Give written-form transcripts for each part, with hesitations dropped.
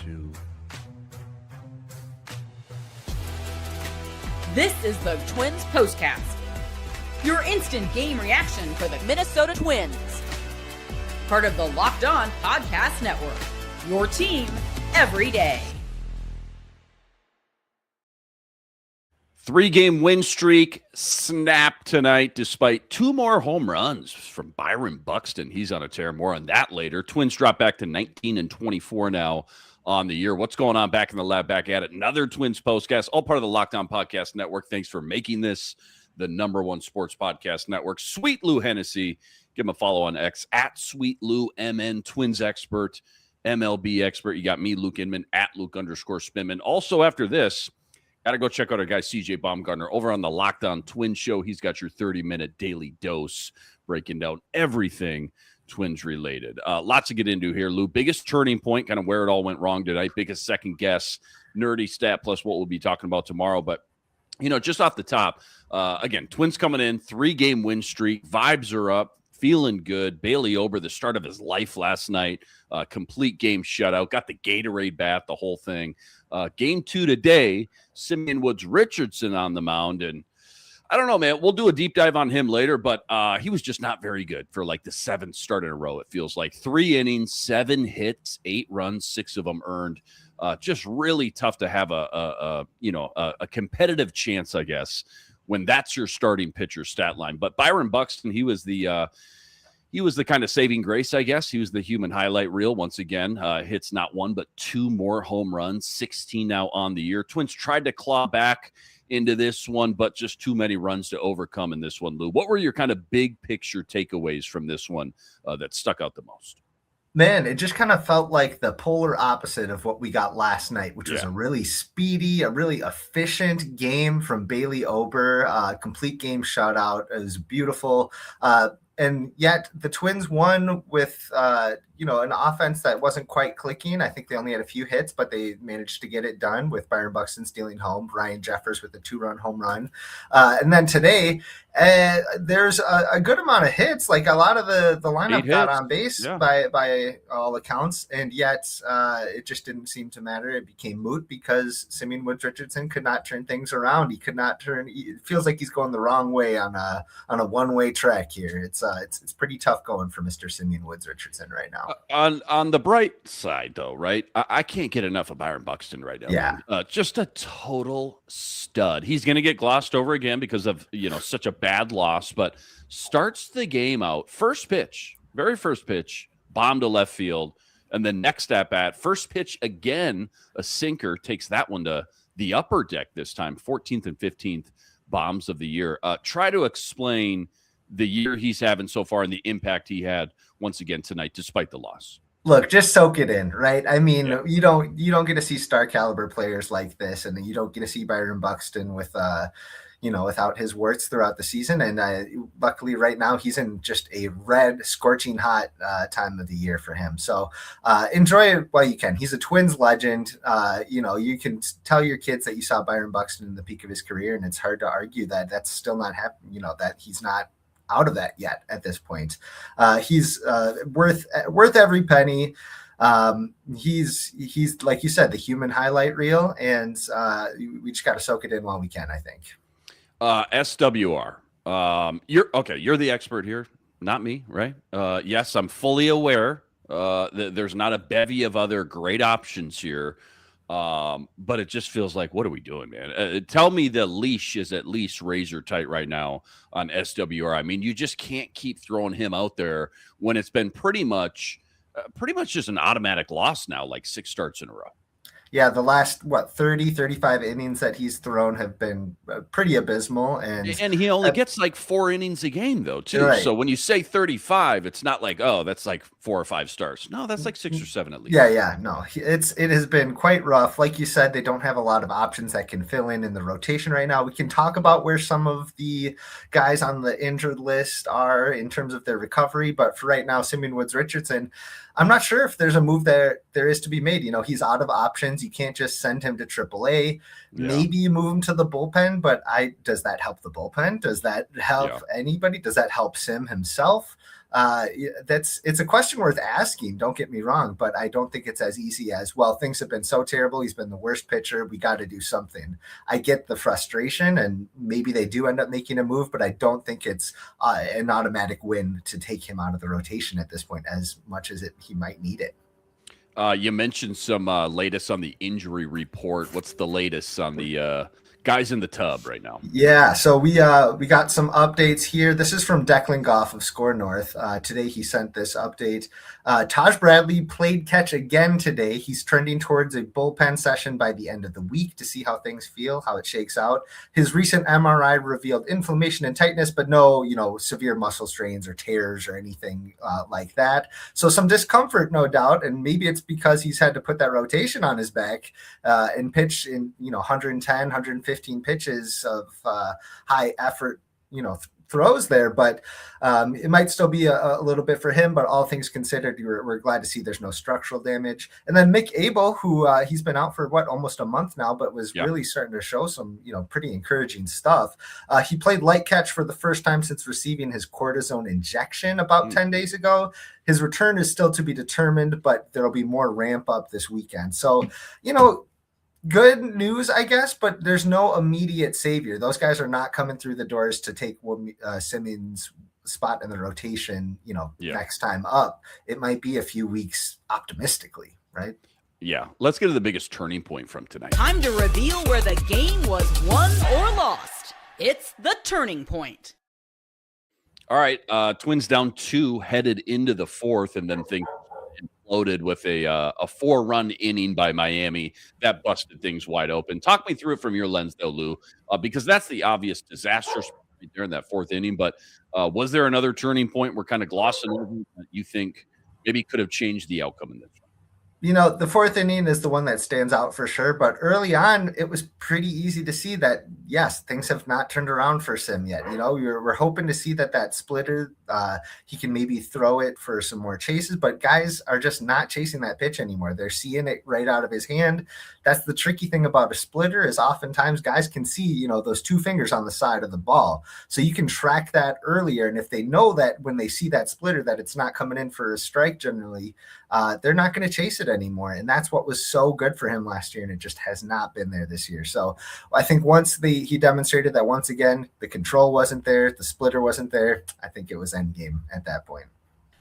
2. This is the Twins POSTCAST, your instant game reaction for the Minnesota Twins. Part of the Locked On Podcast Network, your team every day. 3-game win streak snapped tonight despite 2 more home runs from Byron Buxton. He's on a tear. More on that later. Twins drop back to 19-24 now on the year. What's going on back in the lab, back at it? Another Twins postcast, all part of the Locked On Podcast Network. Thanks for making this the #1 sports podcast network. Sweet Lou Hennessy. Give him a follow on X at Sweet Lou MN, Twins expert, MLB expert. You got me, Luke Inman, at Luke_Spinman. Also, after this, got to go check out our guy, CJ Baumgartner, over on the Locked On Twins show. He's got your 30-minute daily dose breaking down everything Twins related. Lots to get into here, Lou. Biggest turning point, kind of where it all went wrong tonight. Biggest second guess, nerdy stat, plus what we'll be talking about tomorrow. But, just off the top, again, Twins coming in, 3-game win streak. Vibes are up. Feeling good. Bailey Ober, the start of his life last night. Complete game shutout. Got the Gatorade bath, the whole thing. Game 2 today, Simeon Woods-Richardson on the mound. And I don't know, man. We'll do a deep dive on him later, but he was just not very good for like the 7th start in a row. It feels like 3 innings, 7 hits, 8 runs, 6 of them earned. Just really tough to have a competitive chance, I guess, when that's your starting pitcher stat line. But Byron Buxton, he was the kind of saving grace, I guess. He was the human highlight reel once again. Hits not 1, but 2 more home runs, 16 now on the year. Twins tried to claw back into this one, but just too many runs to overcome in this one, Lou. What were your kind of big picture takeaways from this one that stuck out the most? Man, it just kind of felt like the polar opposite of what we got last night, which was a really speedy, a really efficient game from Bailey Ober, complete game shutout. It was beautiful. And yet the Twins won with, an offense that wasn't quite clicking. I think they only had a few hits, but they managed to get it done with Byron Buxton stealing home, Ryan Jeffers with a 2-run home run. And then today, there's a good amount of hits. Like a lot of the lineup got on base by all accounts, and yet it just didn't seem to matter. It became moot because Simeon Woods-Richardson could not turn things around. He could not turn. It feels like he's going the wrong way on a one-way track here. It's pretty tough going for Mr. Simeon Woods-Richardson right now. On the bright side, though, right? I can't get enough of Byron Buxton right now. Yeah, just a total stud. He's going to get glossed over again because of such a bad loss, but starts the game out. Very first pitch, bomb to left field, and then next at bat, first pitch again, a sinker, takes that one to the upper deck this time. 14th and 15th bombs of the year. Try to explain the year he's having so far and the impact he had once again tonight, despite the loss. Look, just soak it in, right? I mean, you don't get to see star caliber players like this, and you don't get to see Byron Buxton with, without his warts throughout the season. And luckily right now he's in just a red, scorching hot time of the year for him. So enjoy it while you can. He's a Twins legend. You can tell your kids that you saw Byron Buxton in the peak of his career, and it's hard to argue that that's still not happening, that he's not out of that yet at this point. He's worth every penny. He's like you said, the human highlight reel, and we just got to soak it in while we can, I think. SWR. You're the expert here, not me, right? Yes, I'm fully aware that there's not a bevy of other great options here. But it just feels like, what are we doing, man? Tell me the leash is at least razor tight right now on SWR. I mean, you just can't keep throwing him out there when it's been pretty much just an automatic loss now, like 6 starts in a row. Yeah, the last, 35 innings that he's thrown have been pretty abysmal. And he only gets like 4 innings a game, though, too. Right. So when you say 35, it's not like, oh, that's like 4 or 5 starts. No, that's like 6 or 7 at least. Yeah. No, it has been quite rough. Like you said, they don't have a lot of options that can fill in the rotation right now. We can talk about where some of the guys on the injured list are in terms of their recovery. But for right now, Simeon Woods-Richardson, I'm not sure if there's a move that there is to be made. He's out of options. You can't just send him to AAA. Yeah. Maybe you move him to the bullpen, but does that help the bullpen? Does that help anybody? Does that help Sim himself? It's a question worth asking. Don't get me wrong, but I don't think it's as easy as, well, things have been so terrible. He's been the worst pitcher. We got to do something. I get the frustration, and maybe they do end up making a move, but I don't think it's an automatic win to take him out of the rotation at this point, as much as he might need it. You mentioned some latest on the injury report. What's the latest on the guys in the tub right now? Yeah, so we got some updates here. This is from Declan Goff of Score North. Today he sent this update. Taj Bradley played catch again today. He's trending towards a bullpen session by the end of the week to see how things feel, how it shakes out. His recent MRI revealed inflammation and tightness, but no, severe muscle strains or tears or anything like that. So some discomfort, no doubt, and maybe it's because he's had to put that rotation on his back and pitch in 110, 115 pitches of high effort, throws there, but it might still be a little bit for him. But all things considered, we're glad to see there's no structural damage. And then Mick Abel, who he's been out for almost a month now, but was really starting to show some pretty encouraging stuff. He played light catch for the first time since receiving his cortisone injection about 10 days ago. His return is still to be determined, but there'll be more ramp up this weekend. So good news, I guess, but there's no immediate savior. Those guys are not coming through the doors to take Simeon's spot in the rotation, next time up. It might be a few weeks optimistically, right? Yeah. Let's get to the biggest turning point from tonight. Time to reveal where the game was won or lost. It's the turning point. All right. Twins down 2 headed into the 4th, and then things imploded with a 4-run inning by Miami that busted things wide open. Talk me through it from your lens, though, Lou, because that's the obvious disaster there in that 4th inning. But was there another turning point we're kind of glossing over that you think maybe could have changed the outcome in this one? The 4th inning is the one that stands out for sure. But early on, it was pretty easy to see that, yes, things have not turned around for Sim yet. We're hoping to see that splitter, he can maybe throw it for some more chases, but guys are just not chasing that pitch anymore. They're seeing it right out of his hand. That's the tricky thing about a splitter, is oftentimes guys can see, those 2 fingers on the side of the ball. So you can track that earlier. And if they know that when they see that splitter, that it's not coming in for a strike generally, they're not going to chase it anymore. And that's what was so good for him last year. And it just has not been there this year. So I think once he demonstrated that once again, the control wasn't there, the splitter wasn't there, I think it was end game at that point.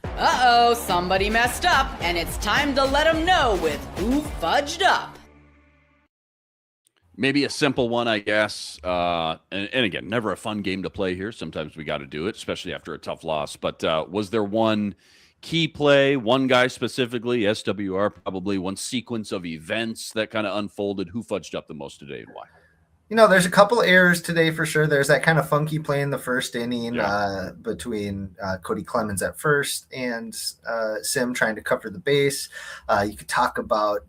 Uh-oh, somebody messed up, and it's time to let them know with Who Fudged Up. Maybe a simple one, I guess. And again, never a fun game to play here. Sometimes we got to do it, especially after a tough loss. But was there one key play, one guy specifically, SWR probably, one sequence of events that kind of unfolded? Who fudged up the most today and why? There's a couple errors today for sure. There's that kind of funky play in the first inning between Cody Clemens at first and Sim trying to cover the base. You could talk about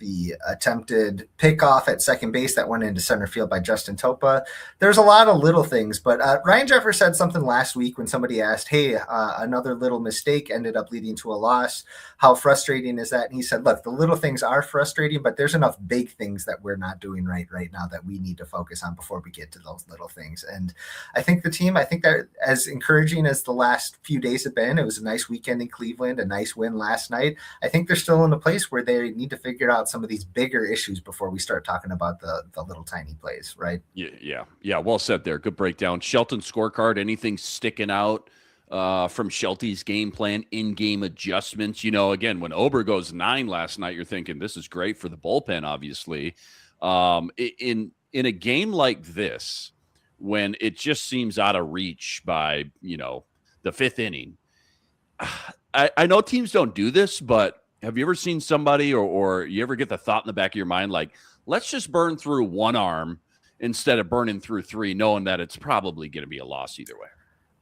the attempted pickoff at second base that went into center field by Justin Topa. There's a lot of little things, but Ryan Jeffers said something last week when somebody asked, hey, another little mistake ended up leading to a loss. How frustrating is that? And he said, look, the little things are frustrating, but there's enough big things that we're not doing right now that we need to focus on before we get to those little things. And I think the team, that as encouraging as the last few days have been, it was a nice weekend in Cleveland, a nice win last night. I think they're still in a place where they need to figure out some of these bigger issues before we start talking about the little tiny plays, right? Yeah. Well said there. Good breakdown. Shelton scorecard, anything sticking out from Shelty's game plan, in-game adjustments? Again, when Ober goes 9 last night, you're thinking this is great for the bullpen, obviously. In a game like this, when it just seems out of reach by, the 5th inning, I know teams don't do this, but have you ever seen somebody or you ever get the thought in the back of your mind, like, let's just burn through one arm instead of burning through 3, knowing that it's probably going to be a loss either way?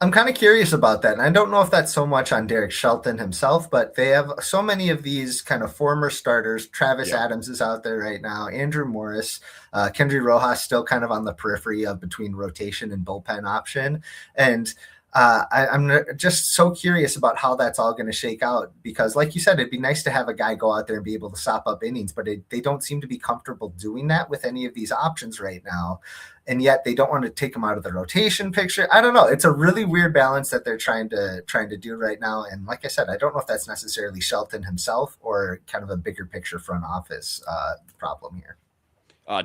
I'm kind of curious about that. And I don't know if that's so much on Derek Shelton himself, but they have so many of these kind of former starters. Travis Adams is out there right now. Andrew Morris, Kendry Rojas still kind of on the periphery of between rotation and bullpen option. And I'm just so curious about how that's all going to shake out, because like you said, it'd be nice to have a guy go out there and be able to sop up innings, but they don't seem to be comfortable doing that with any of these options right now. And yet they don't want to take him out of the rotation picture. I don't know. It's a really weird balance that they're trying to do right now. And like I said, I don't know if that's necessarily Shelton himself or kind of a bigger picture front office problem here.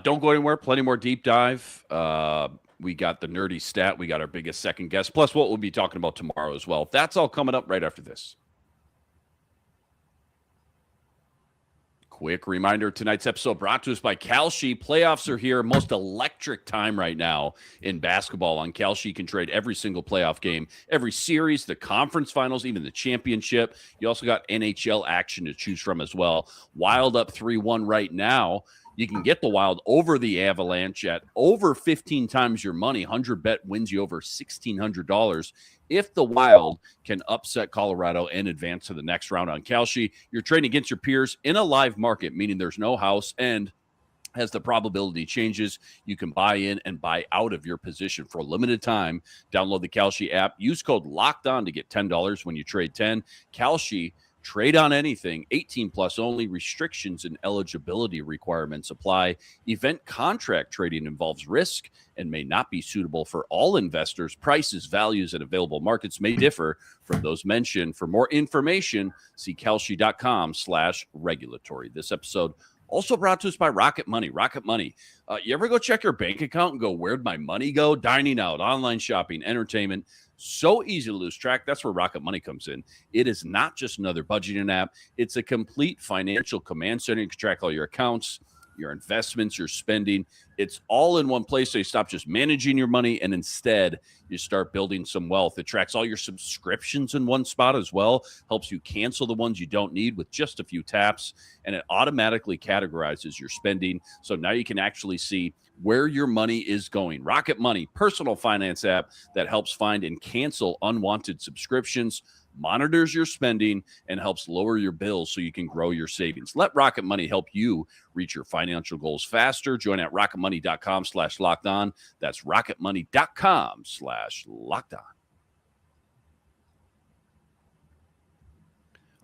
Don't go anywhere. Plenty more deep dive. We got the nerdy stat. We got our biggest second guest, plus what we'll be talking about tomorrow as well. That's all coming up right after this. Quick reminder, tonight's episode brought to us by Kalshi. Playoffs are here. Most electric time right now in basketball. On Kalshi, you can trade every single playoff game, every series, the conference finals, even the championship. You also got NHL action to choose from as well. Wild up 3-1 right now. You can get the Wild over the Avalanche at over 15 times your money. 100 bet wins you over $1,600. If the Wild can upset Colorado and advance to the next round on Kalshi, you're trading against your peers in a live market, meaning there's no house, and as the probability changes, you can buy in and buy out of your position for a limited time. Download the Kalshi app. Use code LOCKEDON to get $10 when you trade 10. Kalshi. Trade on anything, 18 plus only. Restrictions and eligibility requirements apply. Event contract trading involves risk and may not be suitable for all investors. Prices, values, and available markets may differ from those mentioned. For more information, see kalshi.com/regulatory. This episode also brought to us by Rocket Money. Rocket Money. You ever go check your bank account and go, where'd my money go? Dining out, online shopping, entertainment. So easy to lose track. That's where Rocket Money comes in. It is not just another budgeting app. It's a complete financial command center. You can track all your accounts, your investments, your spending. It's all in one place. So you stop just managing your money and instead you start building some wealth. It tracks all your subscriptions in one spot as well. Helps you cancel the ones you don't need with just a few taps. And it automatically categorizes your spending. So now you can actually see where your money is going. Rocket Money, personal finance app that helps find and cancel unwanted subscriptions, monitors your spending, and helps lower your bills so you can grow your savings. Let Rocket Money help you reach your financial goals faster. Join at rocketmoney.com/lockedon. That's rocketmoney.com/lockedon.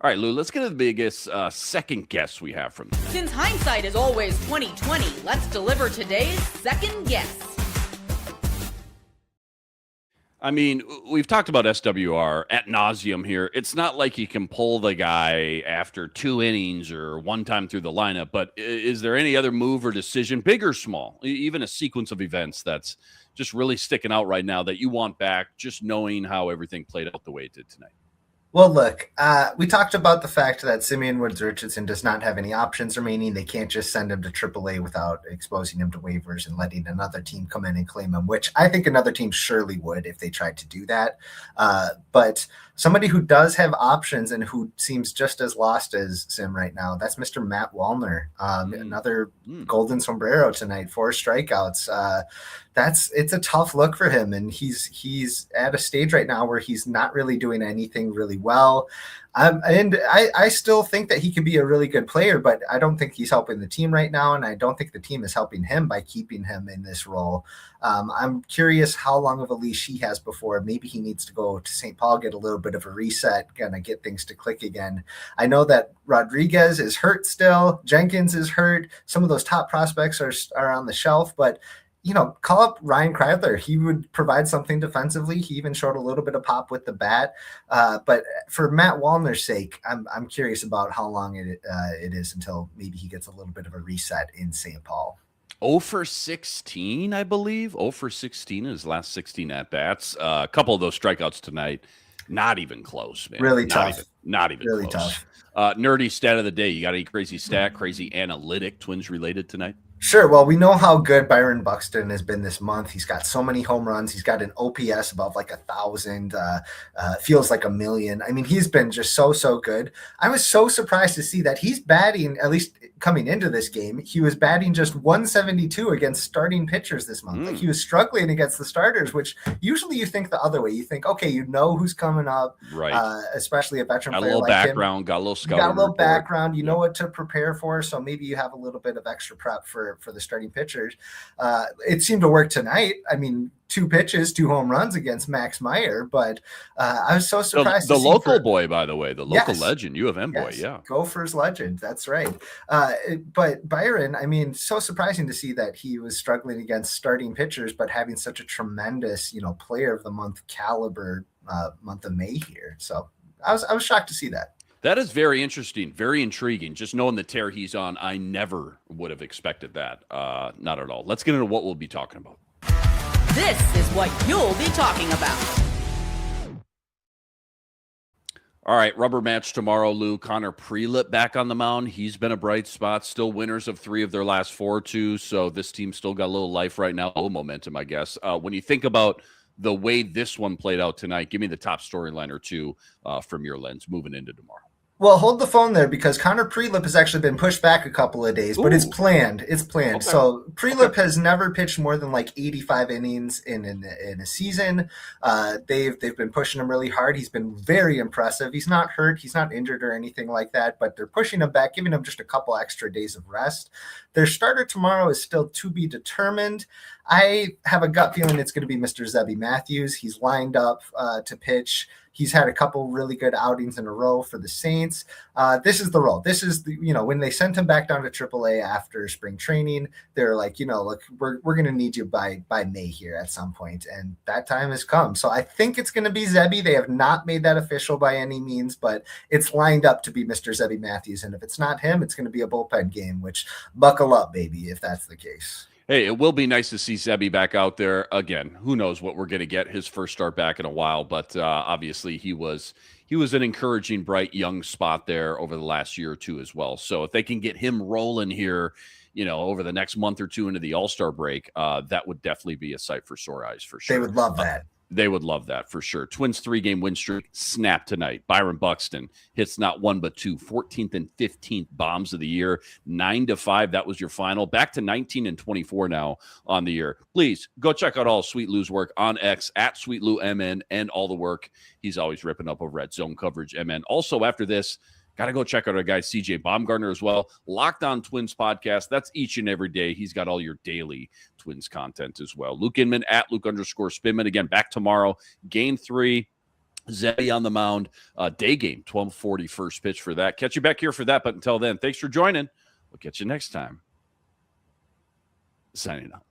All right, Lou, let's get to the biggest second guess we have from tonight. Since hindsight is always 20/20, let's deliver today's second guess. I mean, we've talked about SWR ad nauseum here. It's not like you can pull the guy after 2 innings or one time through the lineup, but is there any other move or decision, big or small, even a sequence of events that's just really sticking out right now that you want back, just knowing how everything played out the way it did tonight? Well, look, we talked about the fact that Simeon Woods-Richardson does not have any options remaining. They can't just send him to AAA without exposing him to waivers and letting another team come in and claim him, which I think another team surely would if they tried to do that. But somebody who does have options and who seems just as lost as Sim right now, that's Mr. Matt Wallner. Another golden sombrero tonight, 4 strikeouts. It's a tough look for him, and he's at a stage right now where he's not really doing anything really well. And I still think that he could be a really good player, but I don't think he's helping the team right now, and I don't think the team is helping him by keeping him in this role. I'm curious how long of a leash he has before maybe he needs to go to St. Paul, get a little bit of a reset, kind of get things to click again. I know that Rodriguez is hurt still. Jenkins is hurt. Some of those top prospects are on the shelf, but call up Ryan Kreidler. He would provide something defensively. He even showed a little bit of pop with the bat. But for Matt Wallner's sake, I'm curious about how long it is until maybe he gets a little bit of a reset in St. Paul. 0 for 16, I believe. 0 for 16 in his last 16 at-bats. A couple of those strikeouts tonight, not even close, man. Really tough. Not even really close. Tough. Nerdy stat of the day. You got any crazy stat, crazy analytic, Twins related tonight? Sure. Well, we know how good Byron Buxton has been this month. He's got so many home runs. He's got an OPS above like 1,000, feels like 1,000,000. I mean, he's been just so good. I was so surprised to see that he's batting, at least coming into this game, he was batting just 172 against starting pitchers this month. Like he was struggling against the starters, which usually you think the other way. You think, okay, who's coming up, right? Especially a veteran player. Got a little like background, him. got a little scouting. Got a little report. background. You know what to prepare for. So maybe you have a little bit of extra prep for the starting pitchers. It seemed to work tonight. I mean, 2 pitches, 2 home runs against Max Meyer, but I was so surprised. The local boy, by the way, the local legend, U of M boy, yeah. Gophers legend, that's right. But Byron, I mean, so surprising to see that he was struggling against starting pitchers, but having such a tremendous, player of the month caliber month of May here. So I was shocked to see that. That is very interesting, very intriguing. Just knowing the tear he's on, I never would have expected that. Not at all. Let's get into what we'll be talking about. This is what you'll be talking about. All right, rubber match tomorrow, Lou. Connor Prelip back on the mound. He's been a bright spot. Still winners of 3 of their last 4, too. So this team still got a little life right now, a little momentum, I guess. When you think about the way this one played out tonight, give me the top storyline or 2 from your lens moving into tomorrow. Well, hold the phone there because Connor Prelip has actually been pushed back a couple of days, but it's planned. It's planned. Okay. So Prelip has never pitched more than like 85 innings in a season. They've been pushing him really hard. He's been very impressive. He's not hurt. He's not injured or anything like that, but they're pushing him back, giving him just a couple extra days of rest. Their starter tomorrow is still to be determined. I have a gut feeling it's going to be Mr. Zebby Matthews. He's lined up to pitch. He's had a couple really good outings in a row for the Saints. This is the role. This is when they sent him back down to AAA after spring training, they're like, look, we're going to need you by May here at some point, and that time has come. So I think it's going to be Zebby. They have not made that official by any means, but it's lined up to be Mr. Zebby Matthews. And if it's not him, it's going to be a bullpen game, which buckle up, baby, if that's the case. Hey, it will be nice to see Zebby back out there again. Who knows what we're going to get his first start back in a while, but obviously he was an encouraging, bright, young spot there over the last year or 2 as well. So if they can get him rolling here, over the next month or 2 into the All-Star break, that would definitely be a sight for sore eyes for sure. They would love that. They would love that for sure. Twins 3-game win streak snapped tonight. Byron Buxton hits not 1 but 2, 14th and 15th bombs of the year, 9-5. That was your final. Back to 19 and 24 now on the year. Please go check out all Sweet Lou's work on X at Sweet Lou MN and all the work he's always ripping up over at Zone Coverage MN. Also, after this, got to go check out our guy, CJ Baumgartner, as well. Locked On Twins podcast. That's each and every day. He's got all your daily Twins content as well. Luke Inman at Luke_Spinman. Again, back tomorrow. Game 3. Zebby on the mound. Day game, 12:40 first pitch for that. Catch you back here for that. But until then, thanks for joining. We'll catch you next time. Signing out.